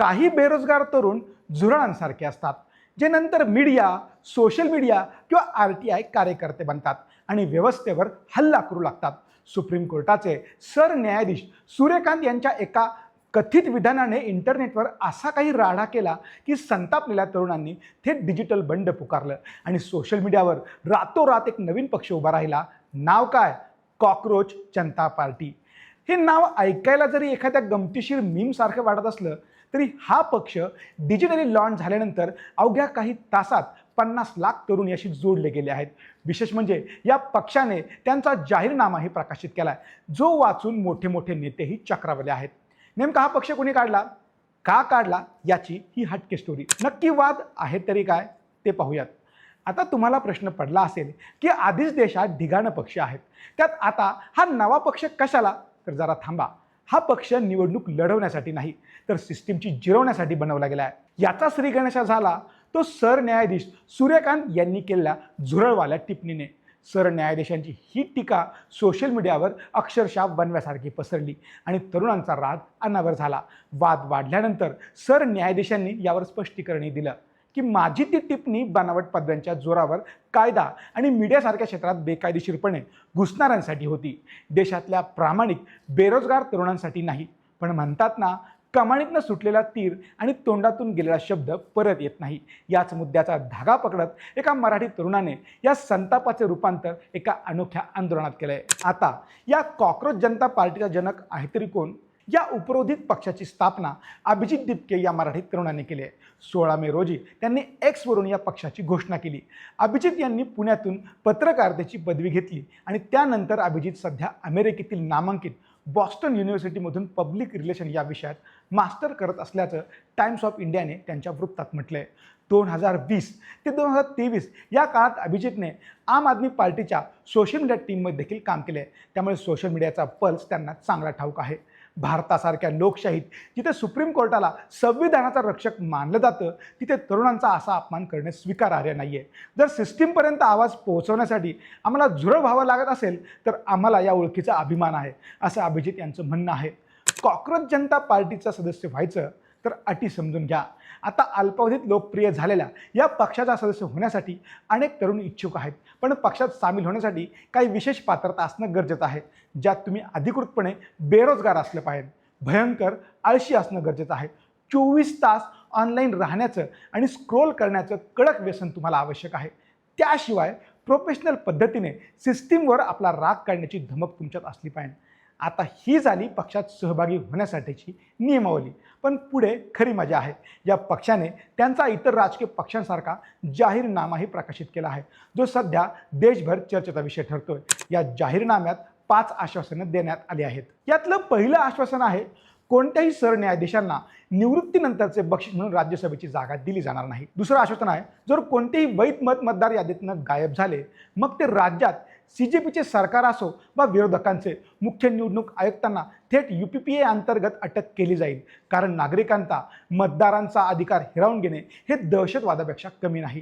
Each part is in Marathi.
काही बेरोजगार तरुण झुरळांसारखे असतात, जे नंतर मीडिया, सोशल मीडिया किंवा RTI कार्यकर्ते बनतात आणि व्यवस्थेवर हल्ला करू लागतात. सुप्रीम कोर्टाचे सरन्यायाधीश सूर्यकांत यांच्या एका कथित विधानाने इंटरनेटवर असा काही राडा केला की संतापलेल्या तरुणांनी थेट डिजिटल बंड पुकारलं आणि सोशल मीडियावर रातोरात एक नवीन पक्ष उभा राहिला. नाव काय? कॉकरोच जनता पार्टी. हे नाव ऐकायला जरी एखाद्या गमतीशीर मीम सारखं वाटत असलं तरी हा पक्ष डिजिटली लॉन्च झाल्यानंतर अवघ्या काही तासात 50 लाख तरुण याशी जोडले गेले आहेत. विशेष म्हणजे या पक्षाने त्यांचा जाहीरनामाही प्रकाशित केलाय, जो वाचून मोठे मोठे नेतेही चक्रावले आहेत. नेमका हा पक्ष कोणी काढला, का काढला, याची ही हटके स्टोरी. नक्की वाद आहे तरी काय ते पाहूयात. आता तुम्हाला प्रश्न पडला असेल की आधीच देशात ढिगाणं पक्ष आहेत, त्यात आता हा नवा पक्ष कशाला? तर जरा थांबा. हा पक्ष निवडणूक लढवण्यासाठी नाही, तर सिस्टीमची जिरवण्यासाठी बनवला गेला आहे. याचा श्रीगणेशा झाला तो सरन्यायाधीश सूर्यकांत यांनी केलेल्या झुरळवाल्या टिप्पणीने. सरन्यायाधीशांची ही टीका सोशल मीडियावर अक्षरशः बनव्यासारखी पसरली आणि तरुणांचा राग अनावर झाला. वाद वाढल्यानंतर सरन्यायाधीशांनी यावर स्पष्टीकरणही दिलं की माझी ती टिप्पणी बनावट पदव्यांच्या जोरावर कायदा आणि मीडियासारख्या क्षेत्रात बेकायदेशीरपणे घुसणाऱ्यांसाठी होती, देशातल्या प्रामाणिक बेरोजगार तरुणांसाठी नाही. पण म्हणतात ना, कमानीतनं सुटलेला तीर आणि तोंडातून गेलेला शब्द परत येत नाही. याच मुद्द्याचा धागा पकडत एका मराठी तरुणाने या संतापाचे रूपांतर एका अनोख्या आंदोलनात केलंय. आता या कॉकरोच जनता पार्टीचा जनक आहे तरी कोण? या उपरोधित पक्षाची स्थापना अभिजित दिपके या मराठी तरुणाने केली आहे. 16 मे रोजी त्यांनी X वरून या पक्षाची घोषणा केली. अभिजित यांनी पुण्यातून पत्रकारितेची पदवी घेतली आणि त्यानंतर अभिजित सध्या अमेरिकेतील नामांकित बॉस्टन युनिव्हर्सिटीमधून पब्लिक रिलेशन या विषयात मास्टर करत असल्याचं टाइम्स ऑफ इंडियाने त्यांच्या वृत्तात म्हटलंय. 2020 ते 2023 या काळात अभिजितने आम आदमी पार्टीच्या सोशल मीडिया टीममध्ये देखील काम केले, त्यामुळे सोशल मीडियाचा पल्स त्यांना चांगला ठाऊक आहे. भारतासारख्या लोकशाहीत जिथे सुप्रीम कोर्टाला संविधानाचा रक्षक मानलं जातं, तिथे तरुणांचा असा अपमान करणे स्वीकारार्ह नाहीये. जर सिस्टीमपर्यंत आवाज पोहोचवण्यासाठी आम्हाला झुरळ व्हावं लागत असेल तर आम्हाला या ओळखीचा अभिमान आहे, असं अभिजित यांचं म्हणणं आहे. कॉकरोच जनता पार्टीचा सदस्य व्हायचं तर अटी समजून घ्या. आता अल्पावधीत लोकप्रिय झालेल्या या पक्षाचा सदस्य होण्यासाठी अनेक तरुण इच्छुक आहेत, पण पक्षात सामील होण्यासाठी काही विशेष पात्रता असणं गरजेचं आहे. ज्यात तुम्ही अधिकृतपणे बेरोजगार असलं पाहिजे, भयंकर आळशी असणं गरजेचं आहे, 24 तास ऑनलाईन राहण्याचं आणि स्क्रोल करण्याचं कडक व्यसन तुम्हाला आवश्यक आहे. त्याशिवाय प्रोफेशनल पद्धतीने सिस्टीमवर आपला राग काढण्याची धमक तुमच्यात असली पाहिजे. आता ही झाली पक्षात सहभागी होण्यासाठीची नियमावली. पण पुढे खरी मजा आहे. या पक्षाने त्यांचा इतर राजकीय पक्षांसारखा जाहीरनामाही प्रकाशित केला आहे, जो सध्या देशभर चर्चेचा विषय ठरतोय. या जाहीरनाम्यात 5 आश्वासनं देण्यात आली आहेत. यातलं पहिलं आश्वासन आहे, कोणत्याही सरन्यायाधीशांना निवृत्तीनंतरचे बक्षीस म्हणून राज्यसभेची जागा दिली जाणार नाही. दुसरं आश्वासन आहे, जर कोणतेही वैध मतदार यादीतनं गायब झाले, मग ते राज्यात CJPचे सरकार असो वा विरोधकांचे, मुख्य निवडणूक आयुक्तांना थेट UPPA अंतर्गत अटक केली जाईल, कारण नागरिकांचा मतदारांचा अधिकार हिरावून घेणे हे दहशतवादापेक्षा कमी नाही.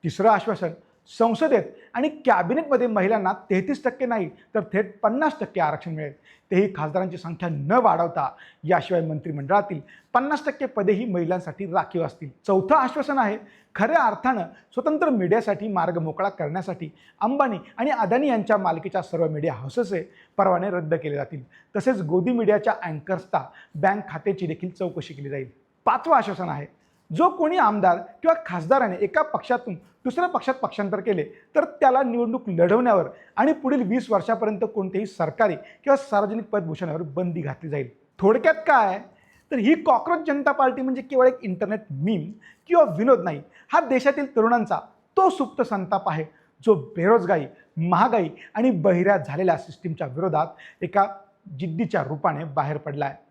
तिसरं आश्वासन, संसदेत आणि कॅबिनेटमध्ये महिलांना 33% नाही तर थेट 50% आरक्षण मिळेल, तेही खासदारांची संख्या न वाढवता. याशिवाय मंत्रिमंडळातील 50% पदेही महिलांसाठी राखीव असतील. चौथं आश्वासन आहे, खऱ्या अर्थानं स्वतंत्र मीडियासाठी मार्ग मोकळा करण्यासाठी अंबानी आणि अदानी यांच्या मालकीच्या सर्व मीडिया हाऊसेसचे परवाने रद्द केले जातील. तसेच गोदी मीडियाच्या अँकर्सचा बँक खात्याची देखील चौकशी केली जाईल. पाचवं आश्वासन आहे, जो कोणी आमदार किंवा खासदाराने एका पक्षातून दुसऱ्या पक्षात पक्षांतर केले तर त्याला निवडणूक लढवण्यावर आणि पुढील 20 वर्षापर्यंत कोणतेही सरकारी किंवा सार्वजनिक पद भूषणावर बंदी घातली जाईल. थोडक्यात काय तर ही कॉकरोच जनता पार्टी म्हणजे केवळ एक इंटरनेट मीम किंवा विनोद नाही. हा देशातील तरुणांचा तो सुप्त संताप आहे, जो बेरोजगारी, महागाई आणि बहिऱ्या झालेल्या सिस्टीमच्या विरोधात एका जिद्दीच्या रूपाने बाहेर पडला आहे.